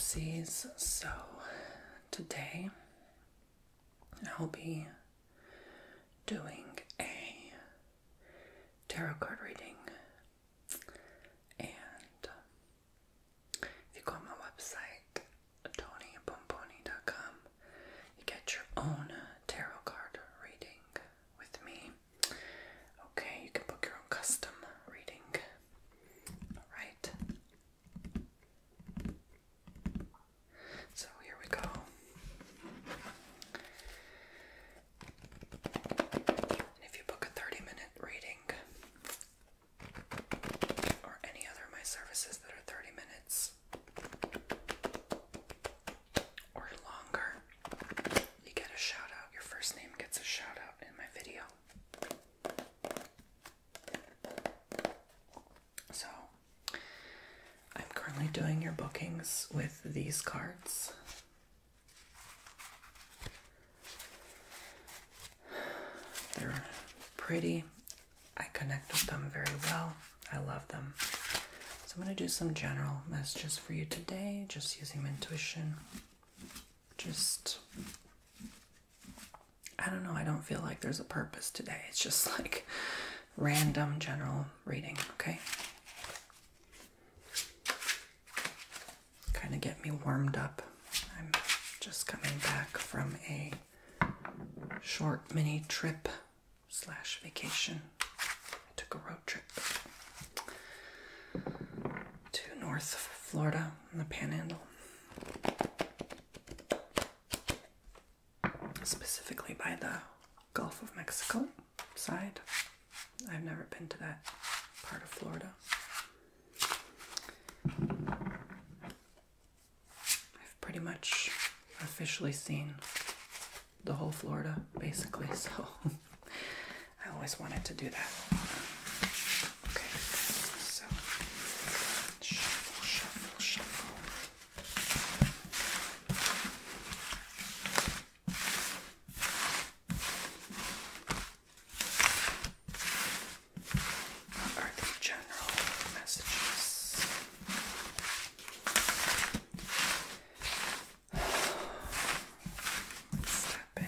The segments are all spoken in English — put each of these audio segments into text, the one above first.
Pisces. So today I'll be doing a tarot card reading, and if you go on my website, TonyBomboni.com, you get your own tarot card reading with me. Okay, you can book your own custom reading. All right. So here we go. And if you book a 30-minute reading or any other of my services that are 30 minutes or longer, you get a shout out. Your first name gets a shout out in my video. So I'm currently doing your bookings with these cards. They're pretty. I connect with them very well. I love them. So I'm going to do some general messages for you today, just using my intuition. I don't know, I don't feel like there's a purpose today. It's just like random general reading, okay? Kind of get me warmed up. I'm just coming back from a short mini trip / vacation. I took a road trip to North Florida in the Panhandle. Specifically by the Gulf of Mexico side. I've never been to that part of Florida. I've pretty much officially seen the whole Florida, basically, so I always wanted to do that. Okay, so shuffle, shuffle, shuffle. What are the general messages? Step in.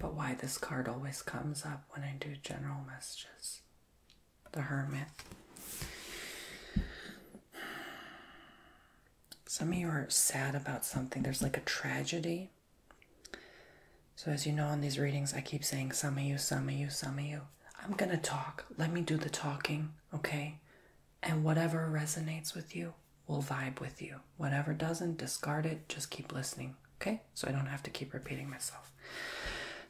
But why this card always comes up when I do general messages? The Hermit. Some of you are sad about something. There's like a tragedy. So as you know in these readings, I keep saying some of you, some of you, some of you. I'm going to talk. Let me do the talking, okay? And whatever resonates with you will vibe with you. Whatever doesn't, discard it. Just keep listening, okay? So I don't have to keep repeating myself.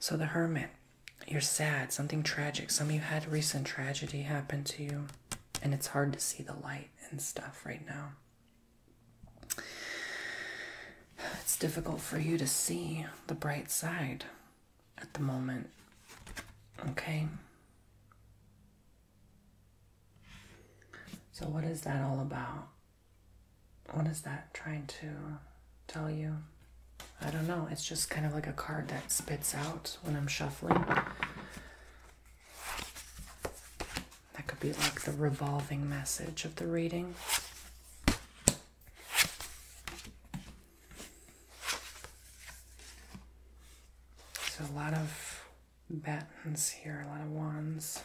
So the Hermit, you're sad, something tragic. Some of you had recent tragedy happen to you, and it's hard to see the light and stuff right now. It's difficult for you to see the bright side at the moment, okay? So what is that all about? What is that trying to tell you? I don't know. It's just kind of like a card that spits out when I'm shuffling. That could be like the revolving message of the reading. So a lot of batons here, a lot of wands.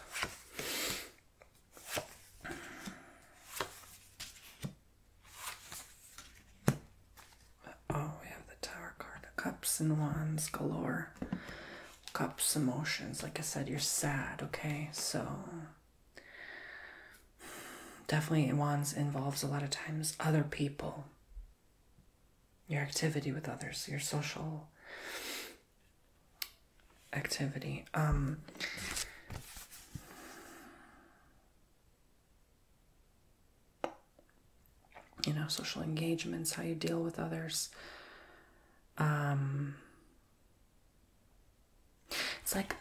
Cups and wands galore. Cups, emotions. Like I said, you're sad, okay? So definitely wands involves a lot of times other people. your activity with others, your social activity. You know, social engagements, how you deal with others. It's like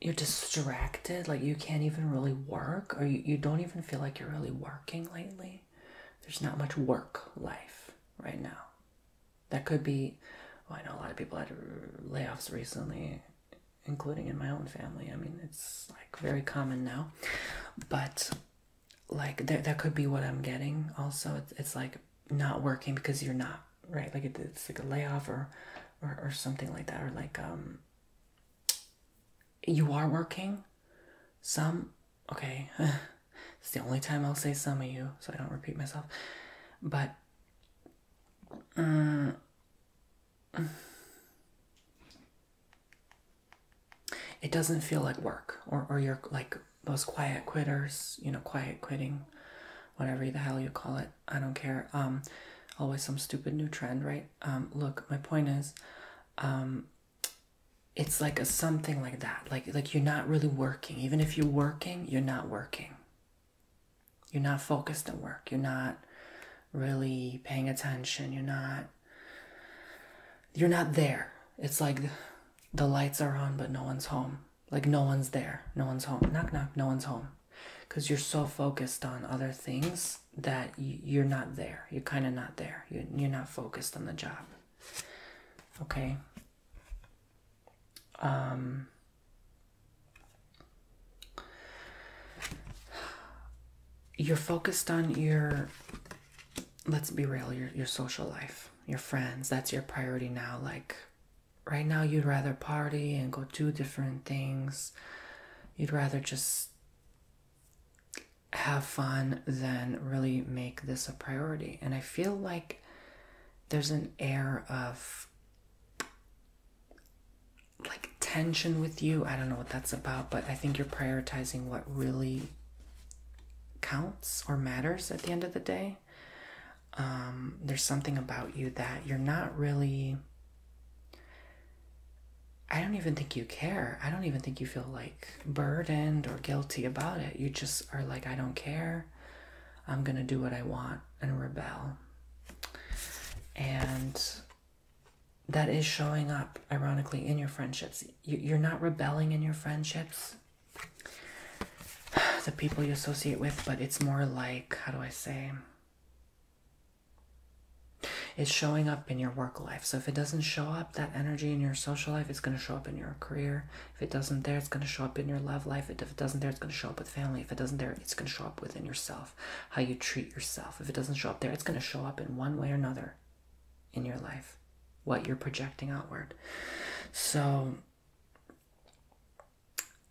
you're distracted, like you can't even really work, or you don't even feel like you're really working lately. There's not much work life right now. That could be, well, I know a lot of people had layoffs recently, including in my own family. I mean, it's like very common now. But like that could be what I'm getting also. It's like not working because you're not, right? Like it's like a layoff or something like that. Or like you are working. Some, okay. It's the only time I'll say some of you, so I don't repeat myself. But it doesn't feel like work, or you're like those quiet quitters, you know, quiet quitting, whatever the hell you call it. I don't care. Always some stupid new trend, right? Look, my point is, it's like a something like that. Like you're not really working. Even if you're working, you're not working. You're not focused on work. You're not really paying attention. You're not there. It's like the lights are on, but no one's home. Like no one's there. No one's home. Knock, knock, no one's home. Because you're so focused on other things that you're not there. You're kind of not there. You're not focused on the job. Okay? You're focused on your, let's be real, your social life, your friends. That's your priority now. Like right now you'd rather party and go do different things. You'd rather just have fun than really make this a priority. And I feel like there's an air of like tension with you. I don't know what that's about, but I think you're prioritizing what really counts or matters at the end of the day. There's something about you that you're not really, I don't even think you care. I don't even think you feel like burdened or guilty about it. You just are like, I don't care. I'm gonna do what I want and rebel. And that is showing up, ironically, in your friendships. You're not rebelling in your friendships, the people you associate with, but it's more like, how do I say? It's showing up in your work life. So if it doesn't show up, that energy in your social life, it's going to show up in your career. If it doesn't there, it's going to show up in your love life. If it doesn't there, it's going to show up with family. If it doesn't there, it's going to show up within yourself, how you treat yourself. If it doesn't show up there, it's going to show up in one way or another in your life, what you're projecting outward. So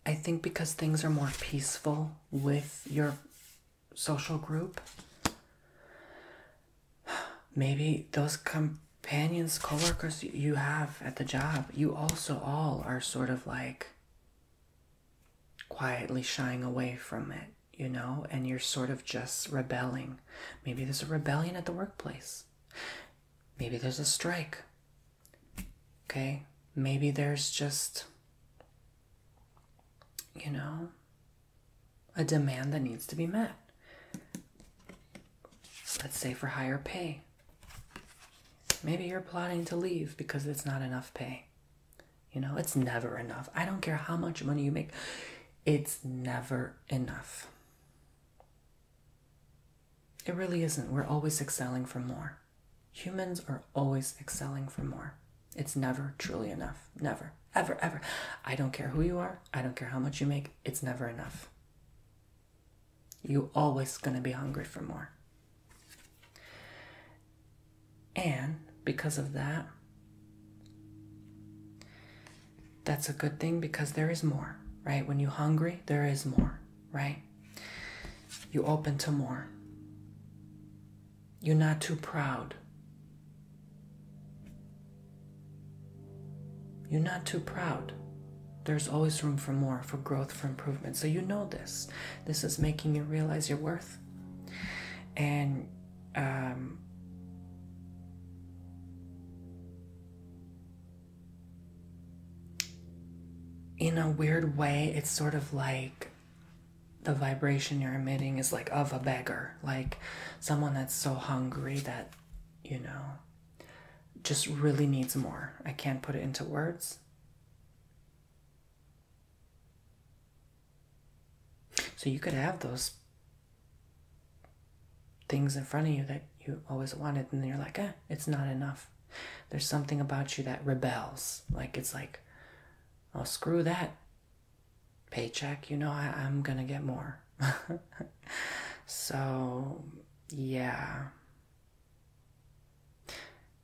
I think because things are more peaceful with your social group, maybe those companions, coworkers you have at the job, you also all are sort of like quietly shying away from it, you know, and you're sort of just rebelling. Maybe there's a rebellion at the workplace. Maybe there's a strike. Okay? Maybe there's just, you know, a demand that needs to be met. Let's say for higher pay. Maybe you're plotting to leave because it's not enough pay. You know, it's never enough. I don't care how much money you make. It's never enough. It really isn't. We're always excelling for more. Humans are always excelling for more. It's never truly enough. Never. Ever, ever. I don't care who you are. I don't care how much you make. It's never enough. You're always going to be hungry for more. And because of that, that's a good thing because there is more, right? When you're hungry, there is more, right? You're open to more. You're not too proud. You're not too proud. There's always room for more, for growth, for improvement. So you know this. This is making you realize your worth. And in a weird way, it's sort of like the vibration you're emitting is like of a beggar, like someone that's so hungry that, you know, just really needs more. I can't put it into words. So you could have those things in front of you that you always wanted, and then you're like, it's not enough. There's something about you that rebels. Like, it's like, oh, screw that paycheck, you know, I'm gonna get more. So, yeah.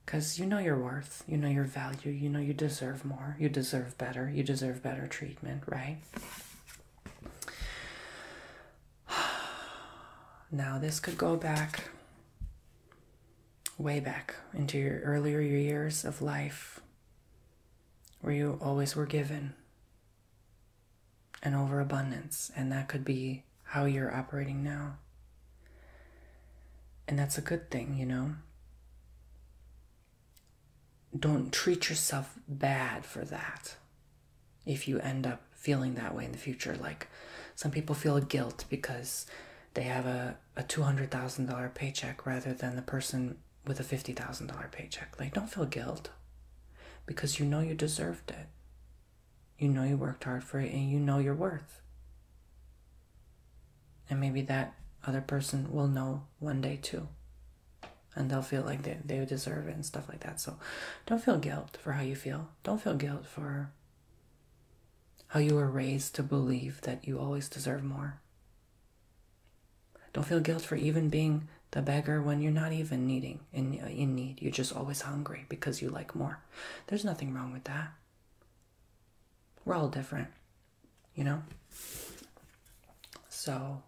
Because you know your worth, you know your value, you know you deserve more, you deserve better treatment, right? Now, this could go back, way back into your earlier years of life, where you always were given an overabundance, and that could be how you're operating now. And that's a good thing, you know? Don't treat yourself bad for that if you end up feeling that way in the future. Like, some people feel guilt because they have a $200,000 paycheck rather than the person with a $50,000 paycheck. Like, don't feel guilt, because you know you deserved it. You know you worked hard for it, and you know your worth. And maybe that other person will know one day too. And they'll feel like they deserve it and stuff like that. So don't feel guilt for how you feel. Don't feel guilt for how you were raised to believe that you always deserve more. Don't feel guilt for even being the beggar when you're not even in need. You're just always hungry because you like more. There's nothing wrong with that. We're all different, you know? So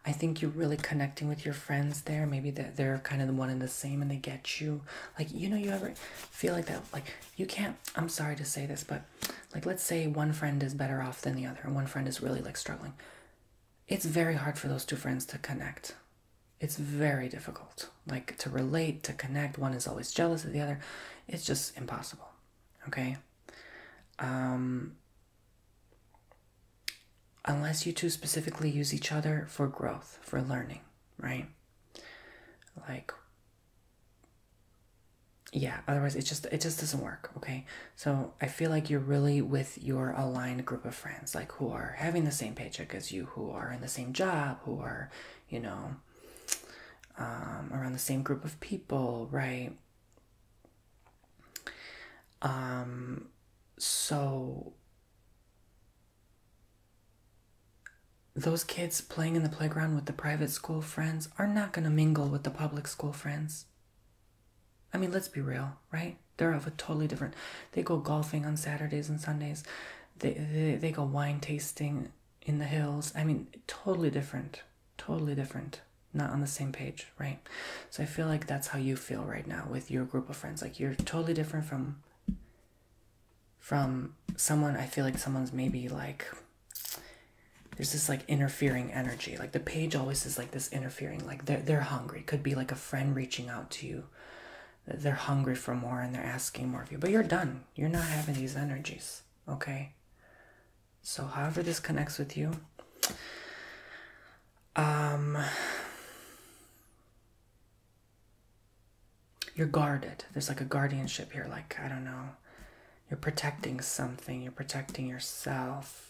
I think you're really connecting with your friends there. Maybe they're kind of the one and the same, and they get you. Like, you know, you ever feel like that? Like, you can't, I'm sorry to say this, but like, let's say one friend is better off than the other, and one friend is really like struggling. It's very hard for those two friends to connect. It's very difficult. Like, to relate, to connect. One is always jealous of the other. It's just impossible. Okay? Unless you two specifically use each other for growth, for learning, right? Like, yeah, otherwise it just doesn't work, okay? So I feel like you're really with your aligned group of friends, like who are having the same paycheck as you, who are in the same job, who are, you know, around the same group of people, right? So those kids playing in the playground with the private school friends are not going to mingle with the public school friends. I mean, let's be real, right? They're of a totally different... They go golfing on Saturdays and Sundays. They go wine tasting in the hills. I mean, totally different. Totally different. Not on the same page, right? So I feel like that's how you feel right now with your group of friends. Like, you're totally different from someone. I feel like someone's maybe like... There's this like interfering energy. Like, the page always is like this interfering. Like, they're hungry. Could be like a friend reaching out to you. They're hungry for more and they're asking more of you. But you're done. You're not having these energies. Okay? So however this connects with you, you're guarded. There's like a guardianship here. Like, I don't know. You're protecting something. You're protecting yourself.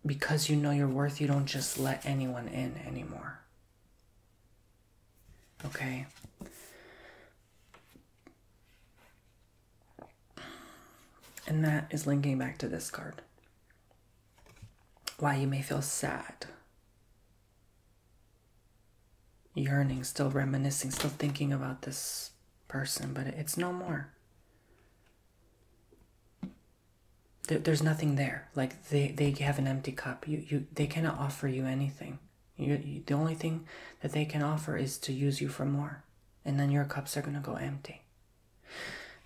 Because you know your worth, you don't just let anyone in anymore. Okay? And that is linking back to this card. Why you may feel sad. Yearning, still reminiscing, still thinking about this person, but it's no more. There's nothing there. Like, they have an empty cup. They cannot offer you anything. The only thing that they can offer is to use you for more. And then your cups are going to go empty.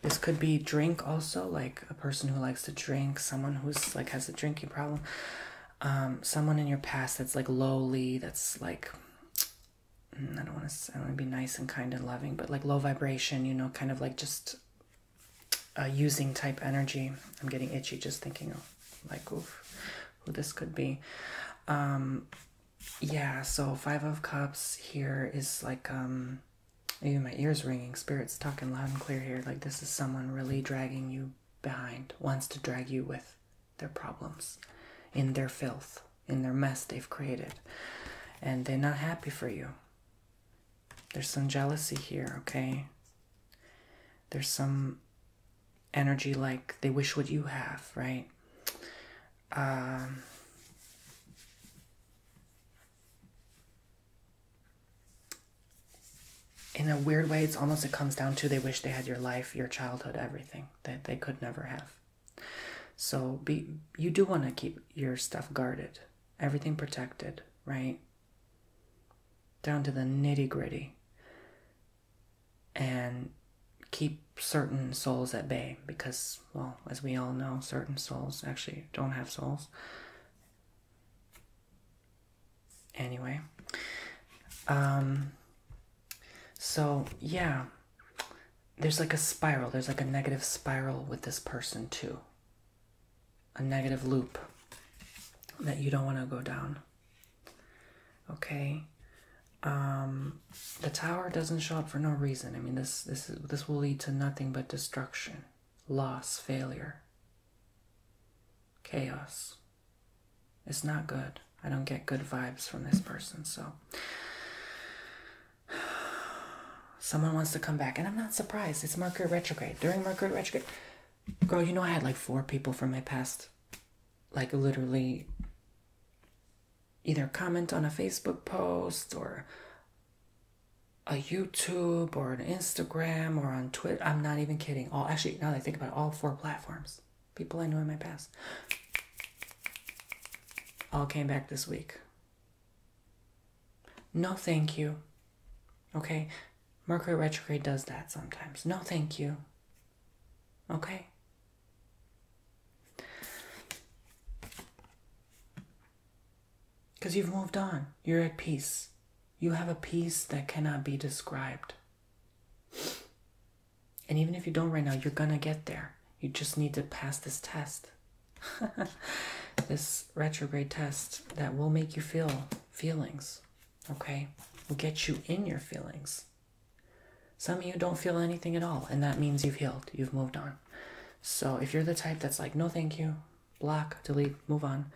This could be drink also, like a person who likes to drink, someone who's like has a drinking problem. Someone in your past that's like lowly, that's like I don't want to be nice and kind and loving, but like low vibration, you know, kind of like just using type energy. I'm getting itchy just thinking of like, oof, who this could be. Yeah, so 5 of Cups here is like, even my ears ringing, Spirit's talking loud and clear here. Like this is someone really dragging you behind, wants to drag you with their problems, in their filth, in their mess they've created. And they're not happy for you. There's some jealousy here, okay? There's some energy like they wish what you have, right? In a weird way, it's almost, it comes down to they wish they had your life, your childhood, everything that they could never have. So you do want to keep your stuff guarded, everything protected, right? Down to the nitty gritty. And keep certain souls at bay because, well, as we all know, certain souls actually don't have souls. Anyway. So, yeah. There's like a spiral. There's like a negative spiral with this person too. A negative loop that you don't want to go down. Okay? The Tower doesn't show up for no reason. I mean, this will lead to nothing but destruction, loss, failure, chaos. It's not good. I don't get good vibes from this person, so someone wants to come back, and I'm not surprised. It's Mercury retrograde. During Mercury retrograde, girl, you know I had like 4 people from my past, like literally either comment on a Facebook post or a YouTube or an Instagram or on Twitter. I'm not even kidding. Actually, now that I think about it, all 4 platforms. People I knew in my past. All came back this week. No, thank you. Okay? Mercury retrograde does that sometimes. No, thank you. Okay? Because you've moved on. You're at peace. You have a peace that cannot be described. And even if you don't right now, you're gonna get there. You just need to pass this test. This retrograde test that will make you feel feelings. Okay? Will get you in your feelings. Some of you don't feel anything at all, and that means you've healed. You've moved on. So if you're the type that's like, no thank you, block, delete, move on,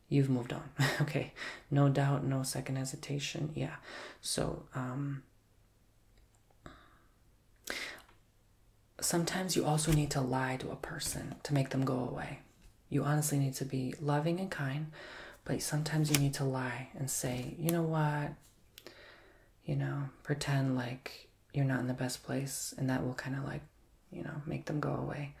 you've moved on. Okay, no doubt, no second hesitation. Yeah. So sometimes you also need to lie to a person to make them go away. You honestly need to be loving and kind, but sometimes you need to lie and say, you know what, pretend like you're not in the best place, and that will kind of like, make them go away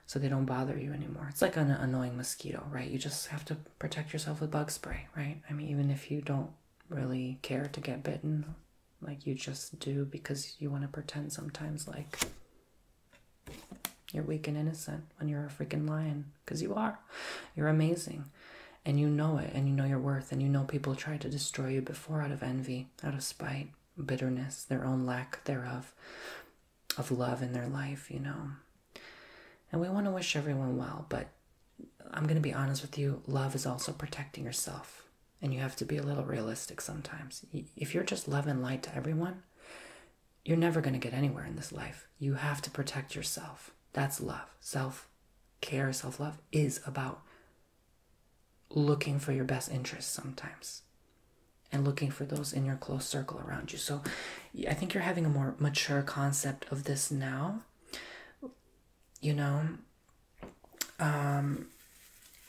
so they don't bother you anymore. It's like an annoying mosquito, right? You just have to protect yourself with bug spray, right? I mean, even if you don't really care to get bitten, like you just do because you want to pretend sometimes like you're weak and innocent when you're a freaking lion, because you are. You're amazing, and you know it, and you know your worth, and you know people tried to destroy you before out of envy, out of spite, bitterness, their own lack thereof of love in their life, And we want to wish everyone well, but I'm going to be honest with you, love is also protecting yourself, and you have to be a little realistic sometimes. If you're just love and light to everyone, you're never going to get anywhere in this life. You have to protect yourself. That's love. Self-care, self-love is about looking for your best interests sometimes and looking for those in your close circle around you. So I think you're having a more mature concept of this now.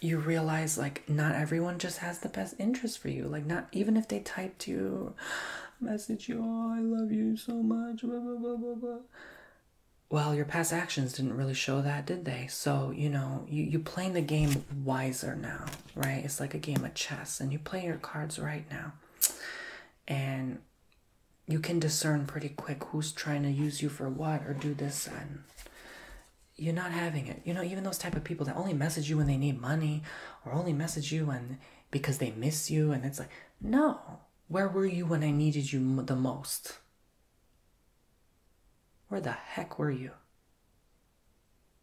You realize like not everyone just has the best interest for you. Like not even if they typed you, message you, oh, I love you so much, blah, blah, blah, blah, blah. Well, your past actions didn't really show that, did they? So, you're playing the game wiser now, right? It's like a game of chess, and you play your cards right now. And you can discern pretty quick who's trying to use you for what or do this, and you're not having it. Even those type of people that only message you when they need money or only message you because they miss you, and it's like, no, Where were you when I needed you the most? Where the heck were you?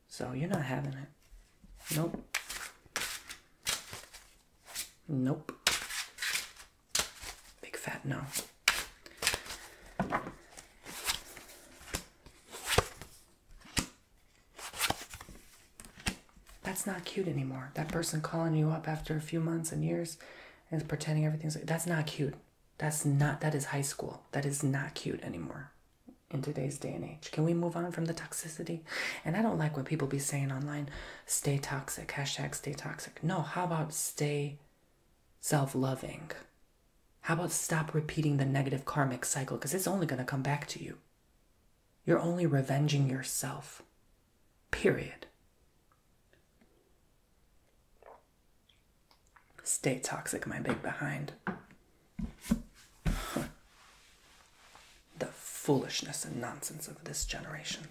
So you're not having it. Nope. Nope. Big fat no. That's not cute anymore. That person calling you up after a few months and years and pretending everything's like, that's not cute. That is high school. That is not cute anymore in today's day and age. Can we move on from the toxicity? And I don't like what people be saying online, stay toxic, hashtag stay toxic. No, how about stay self-loving? How about stop repeating the negative karmic cycle? Because it's only going to come back to you. You're only revenging yourself. Period. Stay toxic, my big behind. The foolishness and nonsense of this generation.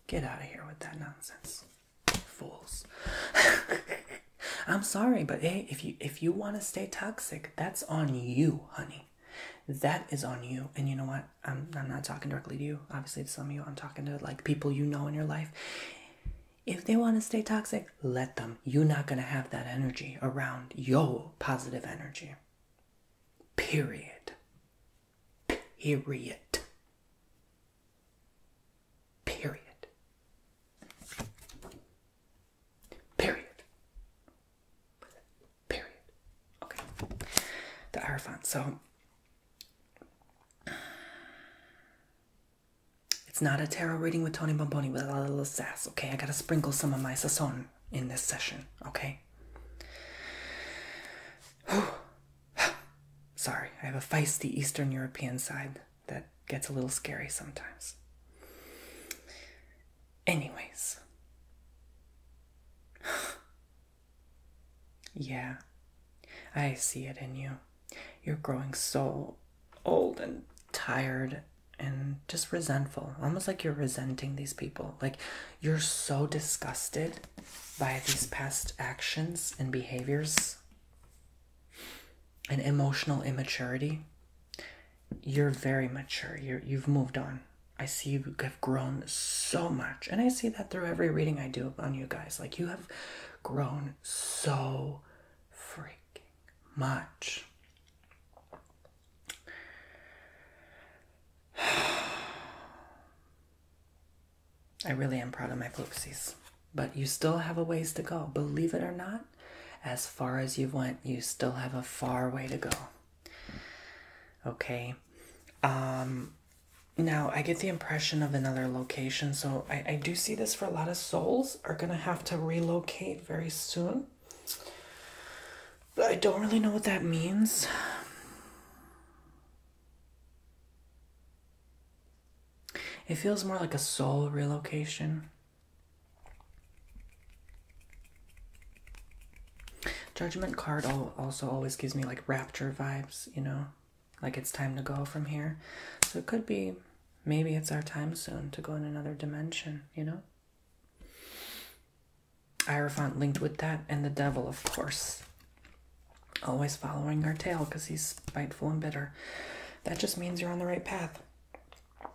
Get out of here with that nonsense. Fools. I'm sorry, but hey, if you want to stay toxic, that's on you, honey. That is on you. And you know what? I'm not talking directly to you. Obviously, to some of you, I'm talking to like people you know in your life. If they want to stay toxic, let them. You're not going to have that energy around your positive energy. Period. Period. Period. Period. Period. Okay. The Hierophant. So, it's not a tarot reading with Tony Bomboni with a little sass, okay? I gotta sprinkle some of my sazon in this session, okay? Sorry, I have a feisty Eastern European side that gets a little scary sometimes. Anyways. Yeah, I see it in you. You're growing so old and tired and just resentful, almost like you're resenting these people. Like you're so disgusted by these past actions and behaviors and emotional immaturity. You're very mature. You've moved on. I see you have grown so much, and I see that through every reading I do on you guys. Like you have grown so freaking much. I really am proud of my poopsies. But you still have a ways to go. Believe it or not, as far as you've went, you still have a far way to go. Okay. Now, I get the impression of another location. So I do see this for a lot of souls are going to have to relocate very soon. But I don't really know what that means. It feels more like a soul relocation. Judgment card also always gives me like rapture vibes, you know? Like it's time to go from here. So it could be, maybe it's our time soon to go in another dimension, you know? Hierophant linked with that, and the devil, of course. Always following our tail because he's spiteful and bitter. That just means you're on the right path.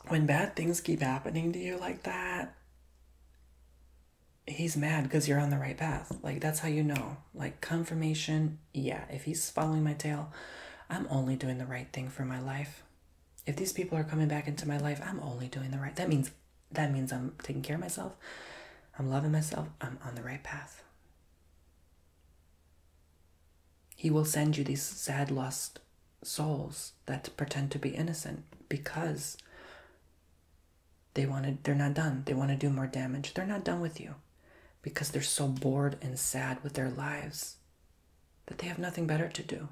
When bad things keep happening to you like that, he's mad because you're on the right path. Like, that's how you know. Like, confirmation, yeah, if he's following my tail, I'm only doing the right thing for my life. If these people are coming back into my life, I'm only doing the right. That means I'm taking care of myself. I'm loving myself. I'm on the right path. He will send you these sad, lost souls that pretend to be innocent because they're not done. They want to do more damage. They're not done with you because they're so bored and sad with their lives that they have nothing better to do.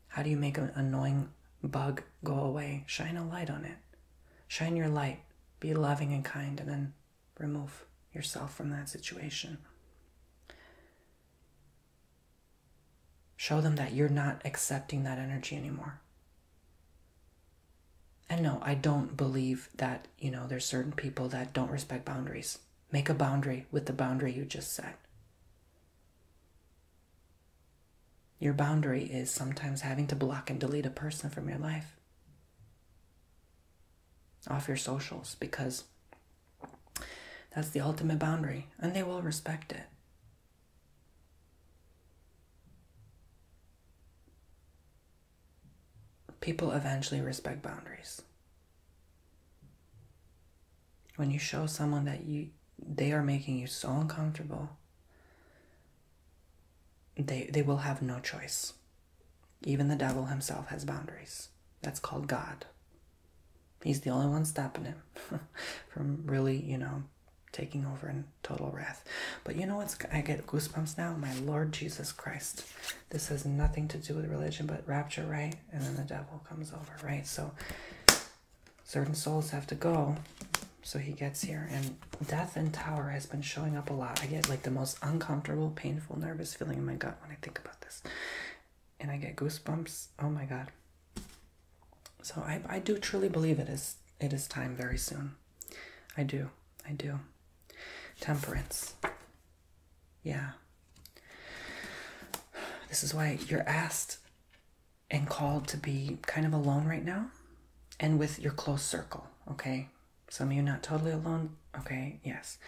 How do you make an annoying bug go away? Shine a light on it. Shine your light. Be loving and kind, and then remove yourself from that situation. Show them that you're not accepting that energy anymore. And no, I don't believe that, there's certain people that don't respect boundaries. Make a boundary with the boundary you just set. Your boundary is sometimes having to block and delete a person from your life, off your socials, because that's the ultimate boundary, and they will respect it. People eventually respect boundaries. When you show someone that they are making you so uncomfortable, they will have no choice. Even the devil himself has boundaries. That's called God. He's the only one stopping him from really, taking over in total wrath. But you know what's, I get goosebumps now? My Lord Jesus Christ. This has nothing to do with religion, but rapture, right? And then the devil comes over, right? So certain souls have to go, so he gets here. And death and tower has been showing up a lot. I get like the most uncomfortable, painful, nervous feeling in my gut when I think about this. And I get goosebumps. Oh my God. So I do truly believe it is time very soon. I do. Temperance. Yeah. This is why you're asked and called to be kind of alone right now, and with your close circle, okay? Some of you not totally alone, okay? Yes.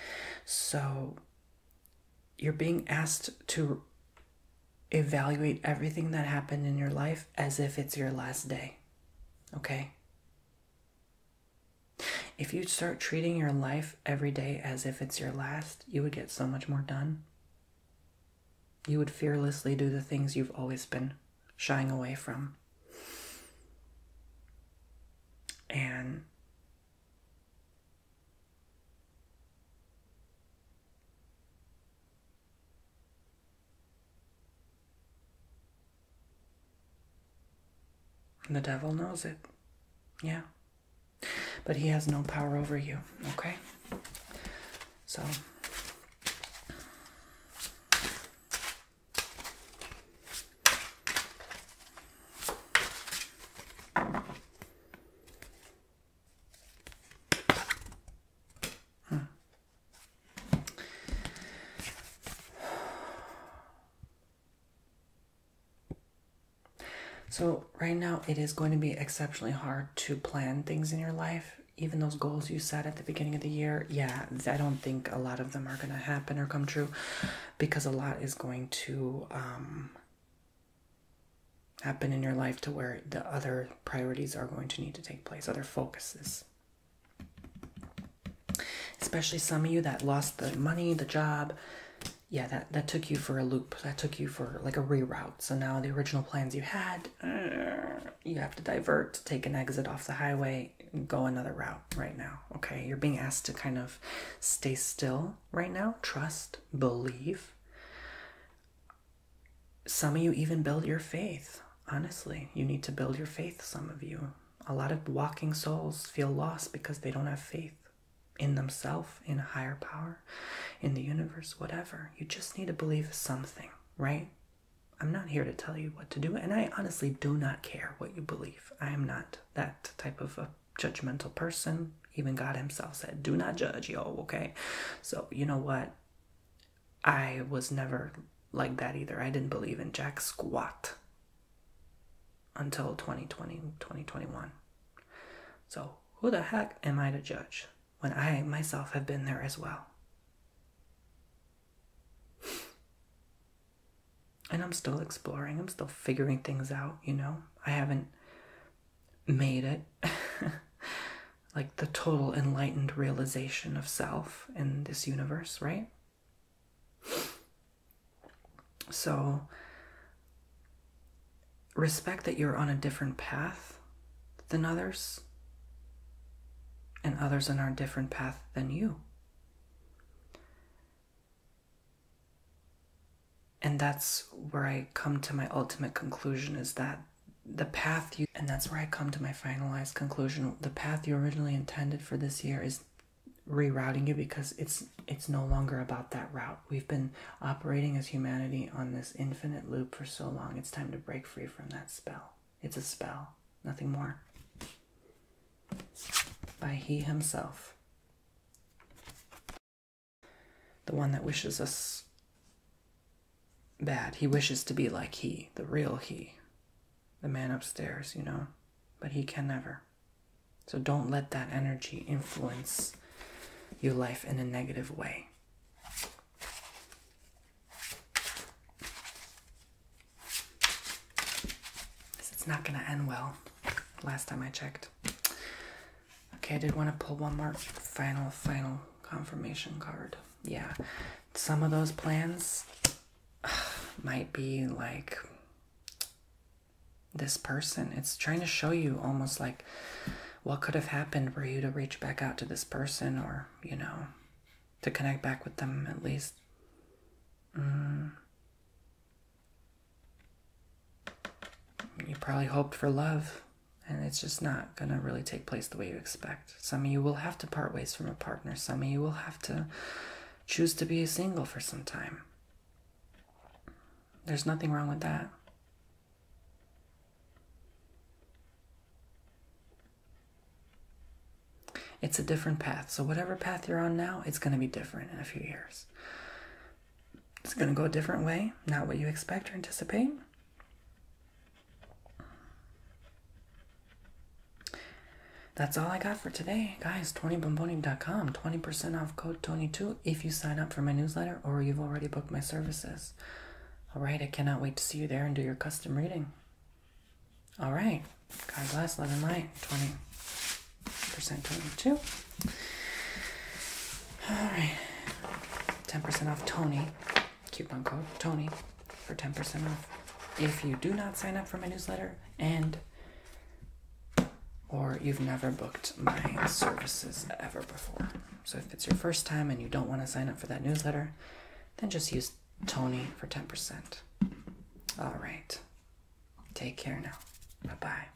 So you're being asked to evaluate everything that happened in your life as if it's your last day, okay? If you start treating your life every day as if it's your last, you would get so much more done. You would fearlessly do the things you've always been shying away from. And the devil knows it. Yeah. But he has no power over you, okay? So So right now, it is going to be exceptionally hard to plan things in your life. Even those goals you set at the beginning of the year, yeah, I don't think a lot of them are going to happen or come true, because a lot is going to happen in your life to where the other priorities are going to need to take place, other focuses. Especially some of you that lost the money, the job. Yeah, that took you for a loop. That took you for like a reroute. So now the original plans you had, you have to divert, take an exit off the highway, go another route right now. Okay, you're being asked to kind of stay still right now. Trust, believe. Some of you even build your faith. Honestly, you need to build your faith, some of you. A lot of walking souls feel lost because they don't have faith in themselves, in a higher power, in the universe, whatever. You just need to believe something, right? I'm not here to tell you what to do, and I honestly do not care what you believe. I am not that type of a judgmental person. Even God himself said, do not judge, yo, okay? So, you know what? I was never like that either. I didn't believe in jack squat until 2020, 2021. So, who the heck am I to judge when I myself have been there as well? And I'm still exploring. I'm still figuring things out, I haven't made it like the total enlightened realization of self in this universe, right? So respect that you're on a different path than others, and others are on a different path than you. And that's where I come to my ultimate conclusion, is that the path and that's where I come to my finalized conclusion. The path you originally intended for this year is rerouting you, because it's no longer about that route. We've been operating as humanity on this infinite loop for so long. It's time to break free from that spell. It's a spell, nothing more. By he himself. The one that wishes us bad. He wishes to be like he, the real he, the man upstairs, you know, but he can never. So don't let that energy influence your life in a negative way. It's not going to end well, last time I checked. Okay, I did want to pull one more final confirmation card. Yeah, some of those plans might be like this person. It's trying to show you almost like what could have happened for you to reach back out to this person, or, you know, to connect back with them at least. You probably hoped for love, and it's just not going to really take place the way you expect. Some of you will have to part ways from a partner. Some of you will have to choose to be single for some time. There's nothing wrong with that. It's a different path. So whatever path you're on now, it's going to be different in a few years. It's going to go a different way, not what you expect or anticipate. That's all I got for today. Guys, TonyBomboni.com, 20% off code Tony2 if you sign up for my newsletter or you've already booked my services. All right, I cannot wait to see you there and do your custom reading. All right, God bless, love and light, 20% Tony2. All right, 10% off Tony, coupon code Tony for 10% off if you do not sign up for my newsletter or you've never booked my services ever before. So if it's your first time and you don't want to sign up for that newsletter, then just use Tony for 10%. All right. Take care now. Bye-bye.